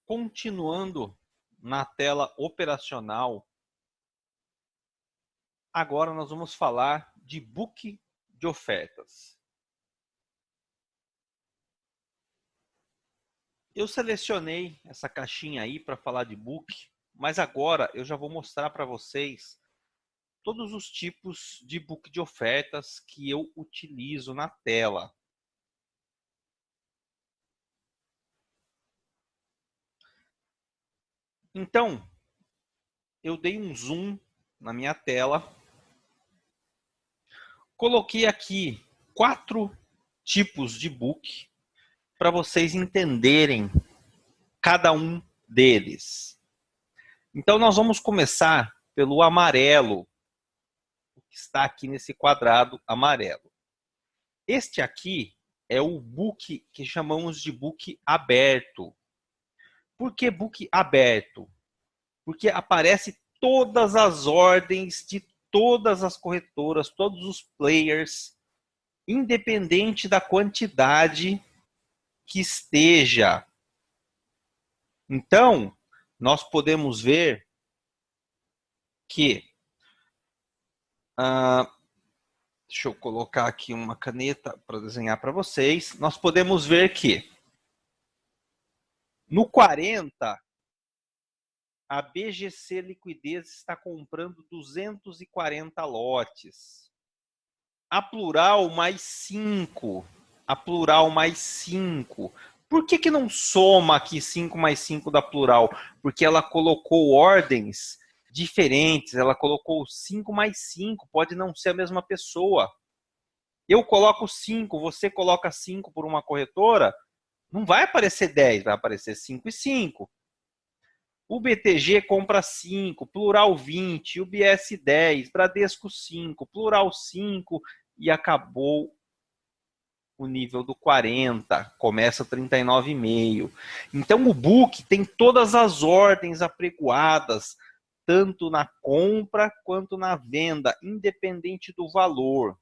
Continuando na tela operacional, agora nós vamos falar de book de ofertas. Eu selecionei essa caixinha aí para falar de book, mas agora eu já vou mostrar para vocês todos os tipos de book de ofertas que eu utilizo na tela. Então, eu dei um zoom na minha tela, coloquei aqui 4 tipos de book para vocês entenderem cada um deles. Então, nós vamos começar pelo amarelo, que está aqui nesse quadrado amarelo. Este aqui é o book que chamamos de book aberto. Por que book aberto? Porque aparece todas as ordens de todas as corretoras, todos os players, independente da quantidade que esteja. Então, nós podemos ver que... deixa eu colocar aqui uma caneta para desenhar para vocês. Nós podemos ver que no 40, a BGC Liquidez está comprando 240 lotes. A Plural mais 5. A Plural mais 5. Por que não soma aqui 5 mais 5 da Plural? Porque ela colocou ordens diferentes. Ela colocou 5 mais 5. Pode não ser a mesma pessoa. Eu coloco 5, você coloca 5 por uma corretora, não vai aparecer 10, vai aparecer 5 e 5. O BTG compra 5, Plural 20, UBS 10, Bradesco 5, Plural 5 e acabou o nível do 40, começa 39,5. Então o book tem todas as ordens apregoadas, tanto na compra quanto na venda, independente do valor.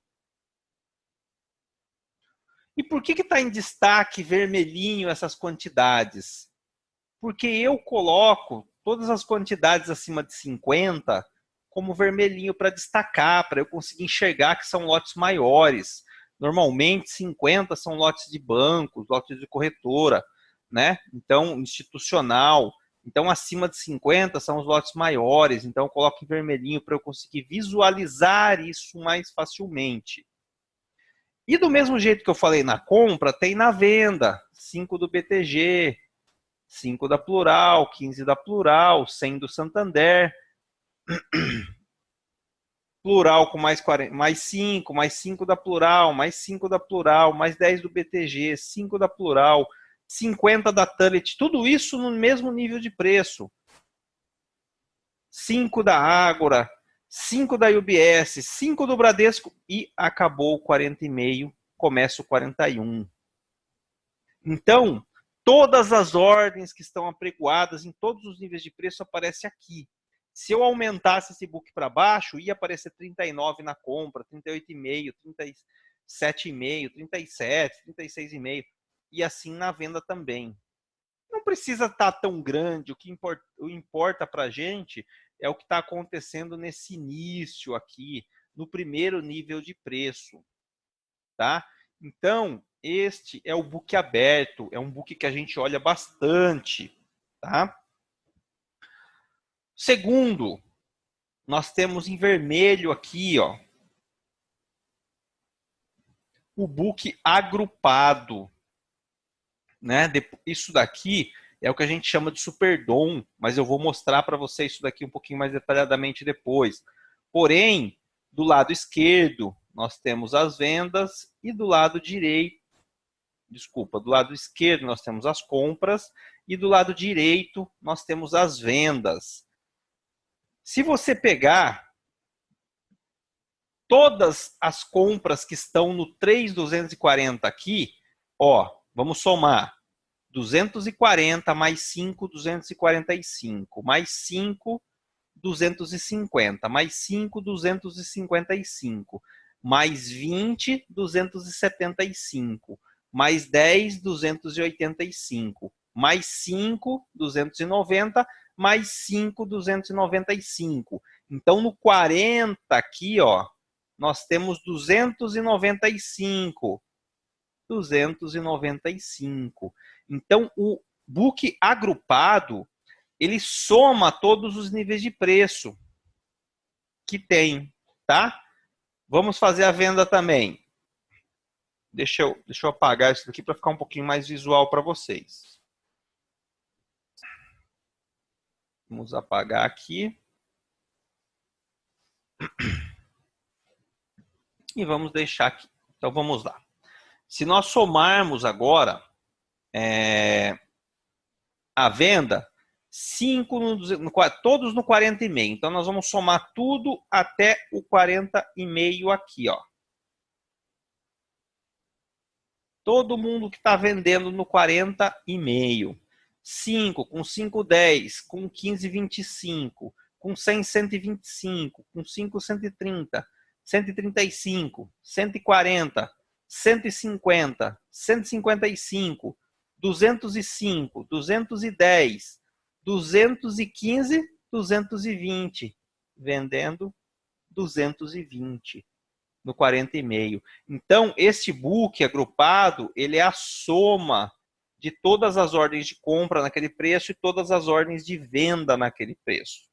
E por que está em destaque vermelhinho essas quantidades? Porque eu coloco todas as quantidades acima de 50 como vermelhinho para destacar, para eu conseguir enxergar que são lotes maiores. Normalmente 50 são lotes de bancos, lotes de corretora, né? Então, institucional. Então, acima de 50 são os lotes maiores. Então, eu coloco em vermelhinho para eu conseguir visualizar isso mais facilmente. E do mesmo jeito que eu falei na compra, tem na venda. 5 do BTG, 5 da Plural, 15 da Plural, 100 do Santander. Plural com mais 5, mais 5 da Plural, mais 5 da Plural, mais 10 do BTG, 5 da Plural, 50 da Tullet. Tudo isso no mesmo nível de preço. 5 da Ágora, 5 da UBS, 5 do Bradesco e acabou o 40,5, começa o 41. Então, todas as ordens que estão apregoadas em todos os níveis de preço aparecem aqui. Se eu aumentasse esse book para baixo, ia aparecer 39 na compra, 38,5, 37,5, 37, 36,5 e assim na venda também. Não precisa estar tão grande, o que importa para a gente é o que está acontecendo nesse início aqui, no primeiro nível de preço, tá? Então, este é o book aberto, é um book que a gente olha bastante, tá? Segundo, nós temos em vermelho aqui, ó, o book agrupado, né? Isso daqui é o que a gente chama de Superdom, mas eu vou mostrar para vocês isso daqui um pouquinho mais detalhadamente depois. Porém, do lado esquerdo, nós temos as vendas e do lado direito, do lado esquerdo nós temos as compras e do lado direito nós temos as vendas. Se você pegar todas as compras que estão no 3.240 aqui, ó, vamos somar. 240 mais 5, 245, mais 5, 250, mais 5, 255, mais 20, 275, mais 10, 285, mais 5, 290, mais 5, 295. Então, no 40 aqui, ó, nós temos 295. 295. Então, o book agrupado, ele soma todos os níveis de preço que tem, tá? Vamos fazer a venda também. Deixa eu apagar isso aqui para ficar um pouquinho mais visual para vocês. Vamos apagar aqui. E vamos deixar aqui. Então, vamos lá. Se nós somarmos agora a venda, 5 todos no 40,5. Então, nós vamos somar tudo até o 40,5 aqui, ó. Todo mundo que está vendendo no 40,5. 5, com 5, 10, com 15, 25, com 100, 125, com 5, 130, 135, 140, 150, 155, 205, 210, 215, 220. Vendendo 220 no 40,5. Então, este book agrupado, ele é a soma de todas as ordens de compra naquele preço e todas as ordens de venda naquele preço.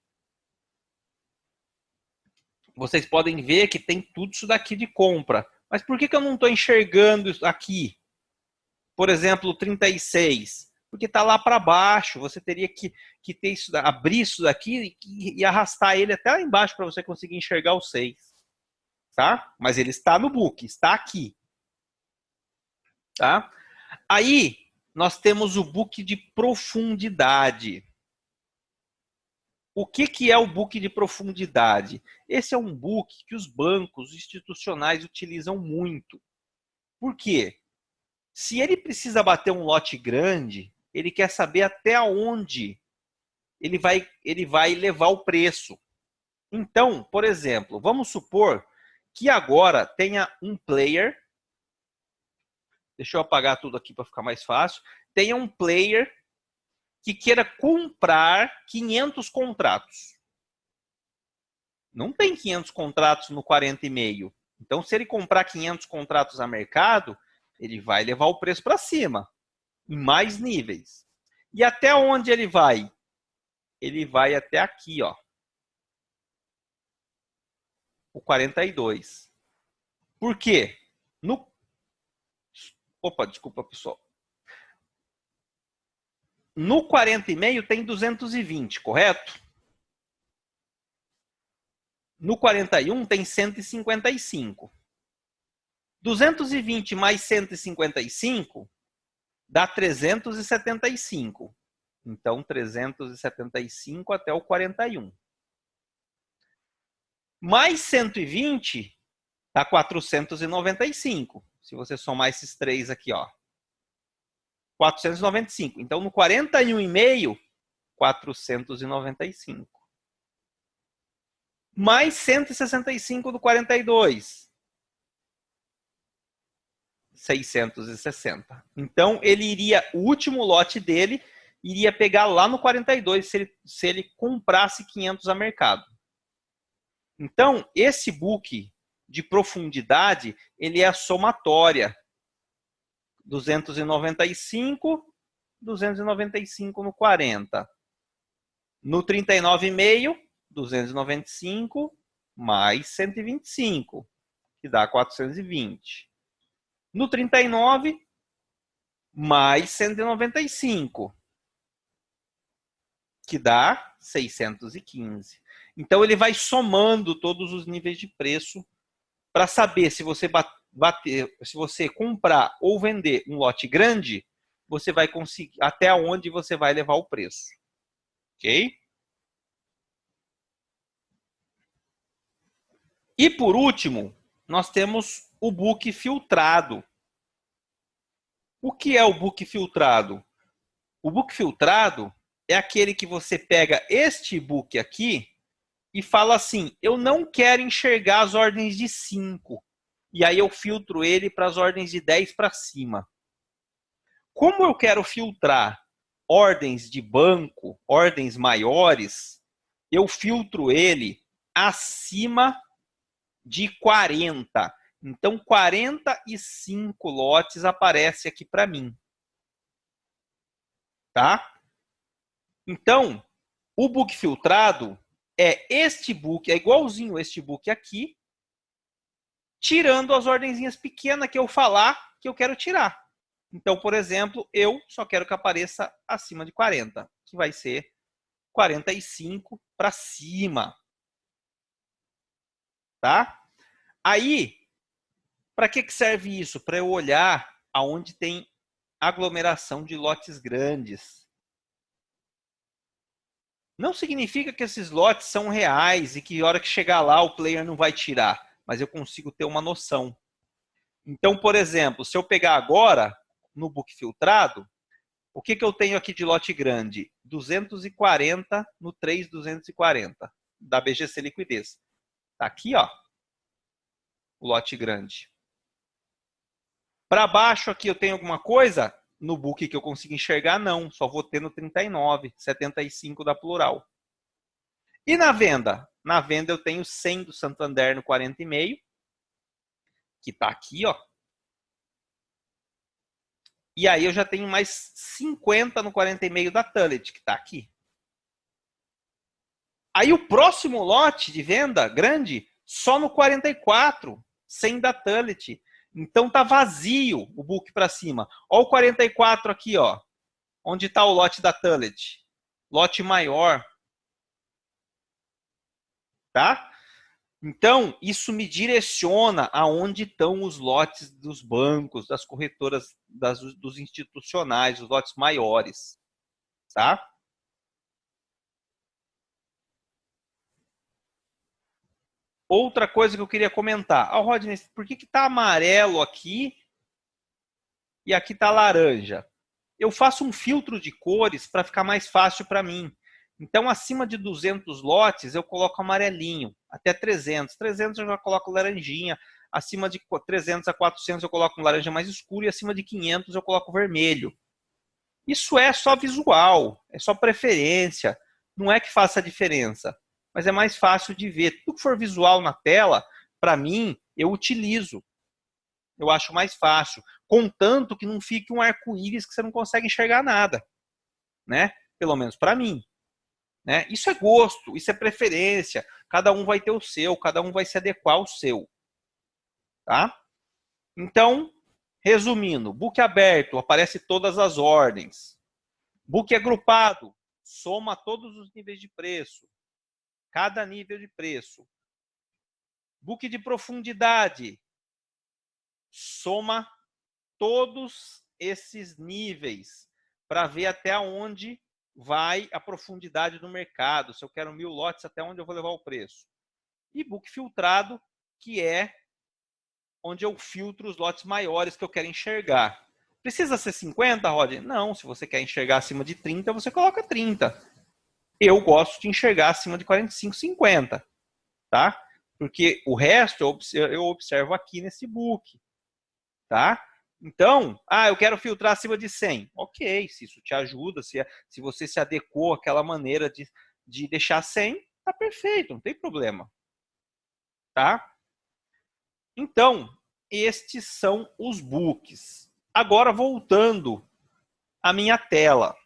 Vocês podem ver que tem tudo isso daqui de compra. Mas por que eu não estou enxergando isso aqui? Por exemplo, 36. Porque está lá para baixo. Você teria que ter isso, abrir isso daqui e arrastar ele até lá embaixo para você conseguir enxergar o 6. Tá? Mas ele está no book, está aqui. Tá? Aí, nós temos o book de profundidade. O que é o book de profundidade? Esse é um book que os bancos institucionais utilizam muito. Por quê? Se ele precisa bater um lote grande, ele quer saber até onde ele vai levar o preço. Então, por exemplo, vamos supor que agora tenha um player. Deixa eu apagar tudo aqui para ficar mais fácil. Tenha um player que queira comprar 500 contratos. Não tem 500 contratos no 40,5. Então, se ele comprar 500 contratos a mercado, ele vai levar o preço para cima, em mais níveis. E até onde ele vai? Ele vai até aqui, ó. O 42. Por quê? Opa, desculpa, pessoal. No 40,5 tem 220, correto? No 41 tem 155. 220 mais 155 dá 375. Então, 375 até o 41. Mais 120 dá 495. Se você somar esses três aqui, ó. 495. Então, no 41,5, 495. Mais 165 do 42. 660. Então, o último lote dele iria pegar lá no 42 se ele comprasse 500 a mercado. Então, esse book de profundidade, ele é a somatória. 295, 295 no 40. No 39,5, 295 mais 125, que dá 420. No 39, mais 195, que dá 615. Então, ele vai somando todos os níveis de preço para saber se você se você comprar ou vender um lote grande, você vai conseguir até onde você vai levar o preço. Ok? E por último, nós temos o book filtrado. O que é o book filtrado? O book filtrado é aquele que você pega este book aqui e fala assim, eu não quero enxergar as ordens de 5. E aí eu filtro ele para as ordens de 10 para cima. Como eu quero filtrar ordens de banco, ordens maiores, eu filtro ele acima de 40. Então, 45 lotes aparece aqui para mim. Tá? Então, o book filtrado é este book, é igualzinho este book aqui, tirando as ordenzinhas pequenas que eu falar que eu quero tirar. Então, por exemplo, eu só quero que apareça acima de 40, que vai ser 45 para cima. Tá? Aí, para que serve isso? Para eu olhar aonde tem aglomeração de lotes grandes. Não significa que esses lotes são reais e que a hora que chegar lá o player não vai tirar, mas eu consigo ter uma noção. Então, por exemplo, se eu pegar agora no book filtrado, o que eu tenho aqui de lote grande? 240 no 3240 da BGC Liquidez. Tá aqui, ó, o lote grande. Para baixo aqui eu tenho alguma coisa? No book que eu consigo enxergar, não. Só vou ter no 39, 75 da Plural. E na venda? Na venda eu tenho 100 do Santander no 40,5, que está aqui, ó. E aí eu já tenho mais 50 no 40,5 da Tullet, que está aqui. Aí o próximo lote de venda grande, só no 44, 100 da Tullet. Então tá vazio o book para cima. Ó o 44 aqui, ó. Onde está o lote da Tullet? Lote maior. Tá? Então, isso me direciona aonde estão os lotes dos bancos, das corretoras, dos institucionais, os lotes maiores. Tá? Outra coisa que eu queria comentar. Ah, Rodney, por que está amarelo aqui e aqui está laranja? Eu faço um filtro de cores para ficar mais fácil para mim. Então, acima de 200 lotes, eu coloco amarelinho. Até 300. 300 eu já coloco laranjinha. Acima de 300 a 400 eu coloco um laranja mais escuro. E acima de 500 eu coloco vermelho. Isso é só visual. É só preferência. Não é que faça diferença. Mas é mais fácil de ver. Tudo que for visual na tela, para mim, eu utilizo. Eu acho mais fácil. Contanto que não fique um arco-íris que você não consegue enxergar nada. Né? Pelo menos para mim. Né? Isso é gosto, isso é preferência. Cada um vai ter o seu, cada um vai se adequar ao seu. Tá? Então, resumindo, book aberto, aparece todas as ordens. Book agrupado, soma todos os níveis de preço. Cada nível de preço. Book de profundidade, soma todos esses níveis para ver até onde vai a profundidade do mercado. Se eu quero 1000 lotes, até onde eu vou levar o preço. E book filtrado, que é onde eu filtro os lotes maiores que eu quero enxergar. Precisa ser 50, Rod? Não, se você quer enxergar acima de 30, você coloca 30. Eu gosto de enxergar acima de 45, 50. Tá? Porque o resto eu observo aqui nesse book. Tá? Então, eu quero filtrar acima de 100. Ok, se isso te ajuda, se você se adequou àquela maneira de deixar 100, tá perfeito, não tem problema. Tá? Então, estes são os books. Agora, voltando à minha tela.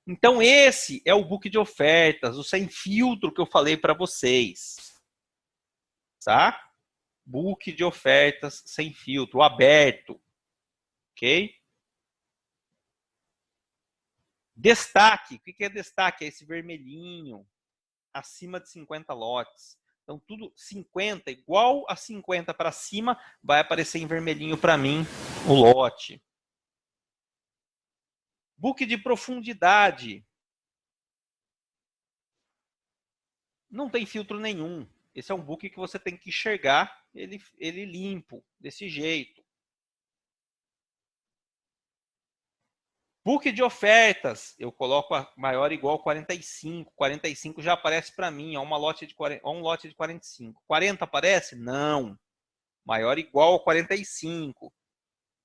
Então, esse é o book de ofertas, o sem filtro que eu falei para vocês. Tá? Book de ofertas sem filtro, aberto. Ok? Destaque. O que é destaque? É esse vermelhinho, acima de 50 lotes. Então, tudo 50, igual a 50 para cima, vai aparecer em vermelhinho para mim o lote. Book de profundidade. Não tem filtro nenhum. Esse é um book que você tem que enxergar ele limpo, desse jeito. Book de ofertas, eu coloco a maior ou igual a 45. 45 já aparece para mim, ó, um lote de 45. 40 aparece? Não. Maior ou igual a 45.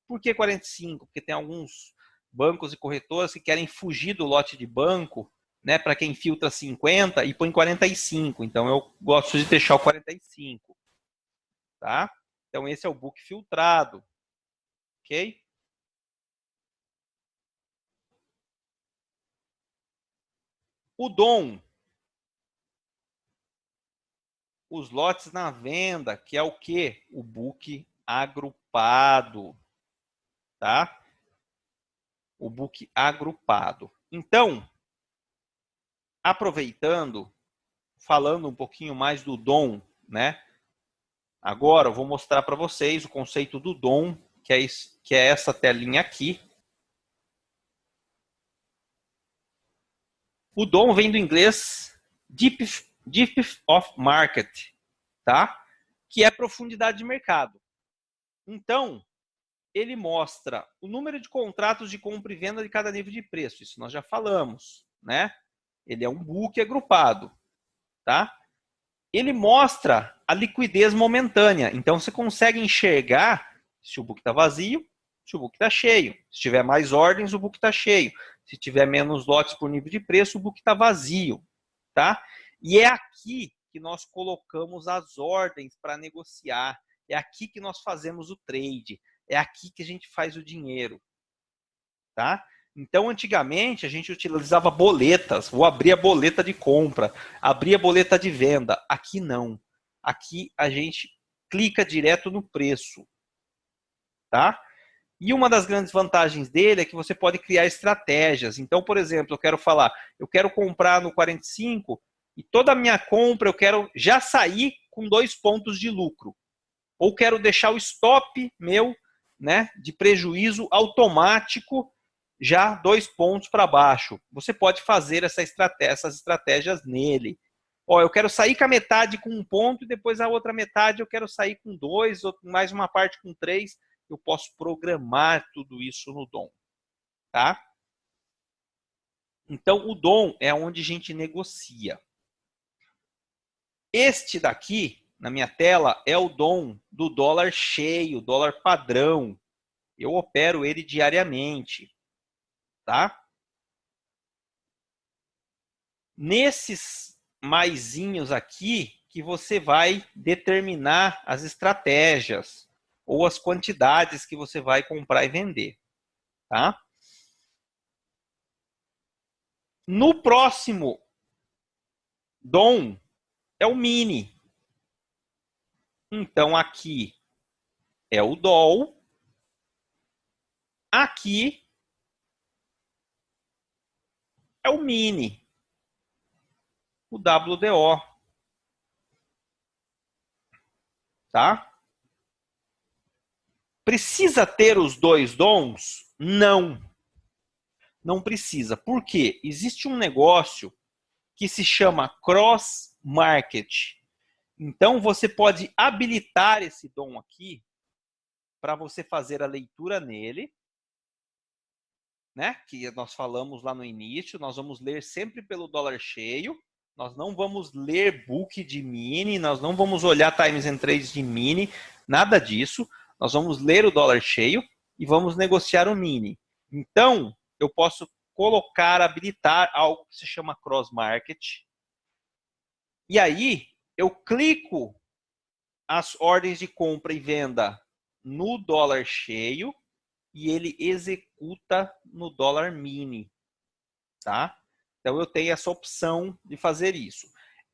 Por que 45? Porque tem alguns bancos e corretoras que querem fugir do lote de banco, né, para quem filtra 50 e põe 45. Então, eu gosto de deixar o 45. Tá? Então, esse é o book filtrado. Ok? O DOM. Os lotes na venda, que é o quê? O book agrupado. Tá? O book agrupado. Então, aproveitando, falando um pouquinho mais do DOM, né? Agora eu vou mostrar para vocês o conceito do DOM, que é essa telinha aqui. O DOM vem do inglês Depth of Market, tá? Que é profundidade de mercado. Então, ele mostra o número de contratos de compra e venda de cada nível de preço. Isso nós já falamos, né? Ele é um book agrupado, tá? Ele mostra a liquidez momentânea. Então, você consegue enxergar se o book está vazio, se o book está cheio. Se tiver mais ordens, o book está cheio. Se tiver menos lotes por nível de preço, o book está vazio. Tá? E é aqui que nós colocamos as ordens para negociar. É aqui que nós fazemos o trade. É aqui que a gente faz o dinheiro. Tá? Então, antigamente, a gente utilizava boletas. Vou abrir a boleta de compra, abrir a boleta de venda. Aqui não. Aqui a gente clica direto no preço. Tá? E uma das grandes vantagens dele é que você pode criar estratégias. Então, por exemplo, eu quero comprar no 45 e toda a minha compra eu quero já sair com 2 pontos de lucro. Ou quero deixar o stop meu, né, de prejuízo automático já 2 pontos para baixo. Você pode fazer essas estratégias nele. Ó, eu quero sair com a metade com 1 ponto e depois a outra metade eu quero sair com 2, mais uma parte com 3. Eu posso programar tudo isso no DOM. Tá? Então, o DOM é onde a gente negocia. Este daqui, na minha tela, é o DOM do dólar cheio, dólar padrão. Eu opero ele diariamente. Tá? Nesses maisinhos aqui que você vai determinar as estratégias ou as quantidades que você vai comprar e vender. Tá? No próximo DOM é o mini. Então, aqui é o DOL. Aqui é o mini, o WDO. Tá? Precisa ter os 2 DOMs? Não. Não precisa. Por quê? Existe um negócio que se chama cross market. Então, você pode habilitar esse DOM aqui para você fazer a leitura nele, né? Que nós falamos lá no início. Nós vamos ler sempre pelo dólar cheio. Nós não vamos ler book de mini, nós não vamos olhar times and trades de mini, nada disso. Nós vamos ler o dólar cheio e vamos negociar o mini. Então, eu posso colocar, habilitar algo que se chama cross market. E aí, eu clico as ordens de compra e venda no dólar cheio e ele executa no dólar mini, tá? Então, eu tenho essa opção de fazer isso.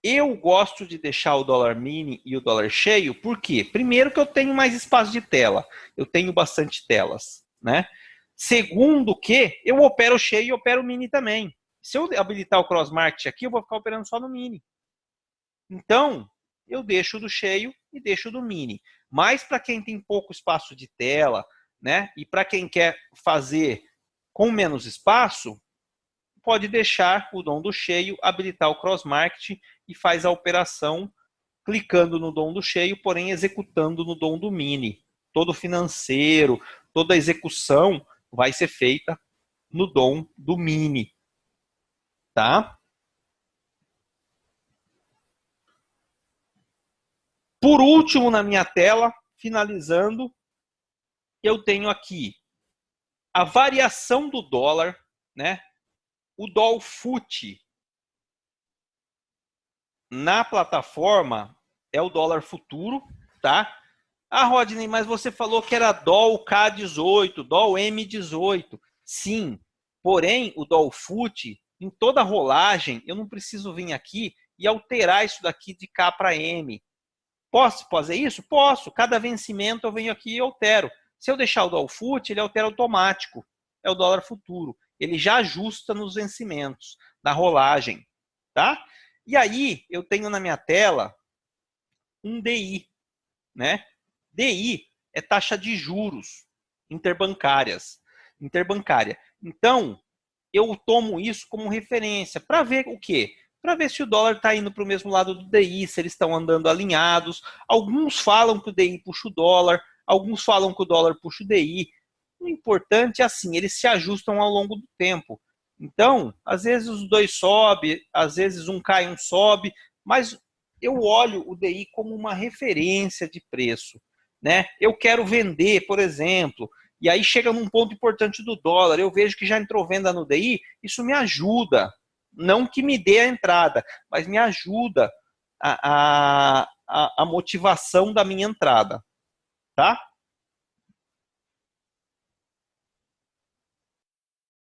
Eu gosto de deixar o dólar mini e o dólar cheio, por quê? Primeiro que eu tenho mais espaço de tela. Eu tenho bastante telas, né? Segundo que eu opero cheio e opero mini também. Se eu habilitar o cross market aqui, eu vou ficar operando só no mini. Então, eu deixo do cheio e deixo do mini. Mas para quem tem pouco espaço de tela, né? E para quem quer fazer com menos espaço, pode deixar o DOM do cheio, habilitar o cross market e faz a operação clicando no DOM do cheio, porém executando no DOM do mini. Todo o financeiro, toda a execução vai ser feita no DOM do mini. Tá? Por último, na minha tela, finalizando, eu tenho aqui a variação do dólar, né? O Dolfut na plataforma é o dólar futuro, tá? Ah, Rodney, mas você falou que era DOL K18, DOL M18. Sim, porém, o Dolfut, em toda rolagem, eu não preciso vir aqui e alterar isso daqui de K para M. Posso fazer isso? Posso. Cada vencimento eu venho aqui e altero. Se eu deixar o Dolfut, ele altera automático. É o dólar futuro. Ele já ajusta nos vencimentos, na rolagem. Tá? E aí, eu tenho na minha tela um DI, né? DI é taxa de juros interbancária. Então, eu tomo isso como referência para ver o quê? Para ver se o dólar está indo para o mesmo lado do DI, se eles estão andando alinhados. Alguns falam que o DI puxa o dólar, alguns falam que o dólar puxa o DI. O importante é assim, eles se ajustam ao longo do tempo. Então, às vezes os dois sobem, às vezes um cai, um sobe, mas eu olho o DI como uma referência de preço, né? Eu quero vender, por exemplo, e aí chega num ponto importante do dólar, eu vejo que já entrou venda no DI, isso me ajuda, não que me dê a entrada, mas me ajuda a motivação da minha entrada, tá?